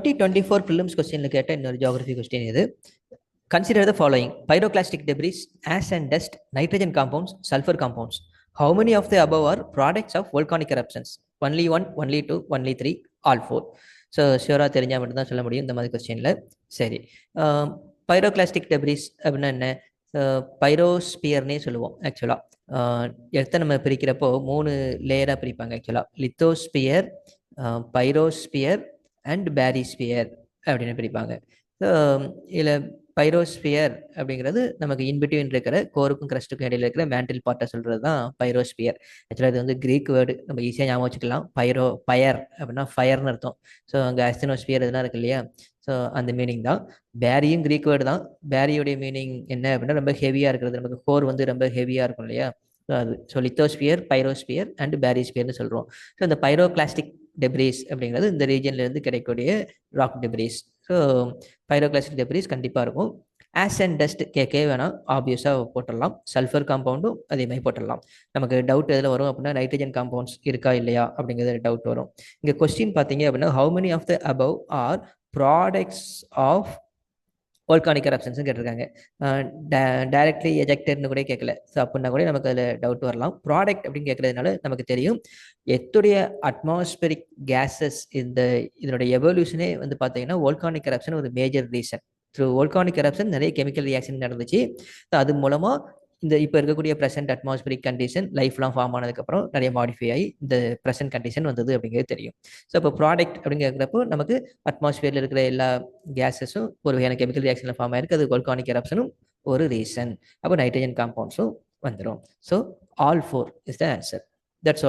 2024 prelims question கேட்ட இன்னொரு geography question இது. Consider the following: pyroclastic debris, ash and dust, nitrogen compounds, sulfur compounds. How many of the above are products of volcanic eruptions? Only one, only two, only three, all four. So ஷியூராக தெரிஞ்சால் மட்டும்தான் சொல்ல முடியும் இந்த மாதிரி கொஸ்டினில். சரி, pyroclastic debris அப்படின்னா என்ன? பைரோஸ்பியர்னே சொல்லுவோம். ஆக்சுவலாக எடுத்த நம்ம பிரிக்கிறப்போ 3 லேயராக பிரிப்பாங்க. ஆக்சுவலாக லித்தோஸ்பியர், பைரோஸ்பியர் அண்ட் பேரிஸ்பியர் அப்படின்னு பிரிப்பாங்க. ஸோ இதில் பைரோஸ்பியர் அப்படிங்கிறது நமக்கு இன்பிட்வீன் இருக்கிற கோருக்கும் கிரஸ்ட்டுக்கும் இடையில இருக்கிற மேண்டில் பார்ட்டை சொல்கிறது தான் பைரோஸ்பியர். ஆக்சுவலாக இது வந்து கிரீக் வேர்டு, நம்ம ஈஸியாக ஞாபகம் வச்சுக்கலாம். பயர் அப்படின்னா ஃபயர்னு அர்த்தம். ஸோ அங்கே அஸ்தினோஸ்பியர் இதெல்லாம் இருக்கு இல்லையா? ஸோ அந்த மீனிங் தான். பேரியும் கிரீக் வேர்டு தான். பேரியோடைய மீனிங் என்ன அப்படின்னா ரொம்ப ஹெவியாக இருக்கிறது, நமக்கு கோர் வந்து ரொம்ப ஹெவியாக இருக்கும் இல்லையா? ஸோ அது லித்தோஸ்பியர், பைரோஸ்பியர் அண்ட் பேரிஸ்பியர்னு சொல்கிறோம். ஸோ இந்த பைரோகிளாஸ்டிக் டெப்ரிஸ் அப்படிங்கிறது இந்த ரீஜன்லேருந்து கிடைக்கக்கூடிய rock debris. So pyroclastic debris கண்டிப்பாக இருக்கும். ஆஷ் அண்ட் டஸ்ட் கேட்கவே வேணாம், ஆப்வியஸாக போட்டுடலாம். சல்ஃபர் காம்பவுண்டும் அதே மாதிரி போட்டுடலாம். நமக்கு டவுட் எதில் வரும் அப்படின்னா நைட்ரஜன் காம்பவுண்ட்ஸ் இருக்கா இல்லையா அப்படிங்கிறது டவுட் வரும். இங்கே கொஸ்டின் பார்த்தீங்க அப்படின்னா how many of the above are products of volcanic எரப்ஷன்ஸும் கேட்டிருக்காங்க. டைரக்ட்லி எஜெக்டட்னு கூட கேட்கல. ஸோ அப்படின்னா கூட நமக்கு அதில் டவுட் வரலாம். ப்ராடக்ட் அப்படின்னு கேட்கறதுனால நமக்கு தெரியும் எத்துடைய அட்மாஸ்பரிக் கேஸஸ் இதனுடைய எவல்யூஷனே வந்து பார்த்தீங்கன்னா வோல்கானிக் எரப்ஷன் ஒரு மேஜர் ரீசன். த்ரூ வோல்கானிக் எரப்ஷன் நிறைய கெமிக்கல் ரியாக்ஷன் நடந்துச்சு. அது மூலமாக இந்த இப்போ இருக்கக்கூடிய ப்ரெசென்ட் அட்மாஸ்பரிக் கண்டிஷன் லைஃப்லாம் ஃபார்ம் ஆனதுக்கப்புறம் நிறைய மாடிஃபை ஆகி இந்த ப்ரெசென்ட் கண்டிஷன் வந்தது அப்படிங்கிறது தெரியும். ஸோ இப்போ ப்ராடக்ட் அப்படிங்கிறப்போ நமக்கு அட்மாஸ்பியரில் இருக்கிற எல்லா கேஸஸும் ஒரு வகையான கெமிக்கல் ரியாக்ஷனில் ஃபார்ம் ஆயிருக்கு. அது வோல்கானிக் எரப்ஷனும் ஒரு ரீசன். அப்போ நைட்ரஜன் காம்பவுண்ட்ஸும் வந்துடும். So all 4 is the answer. That's all.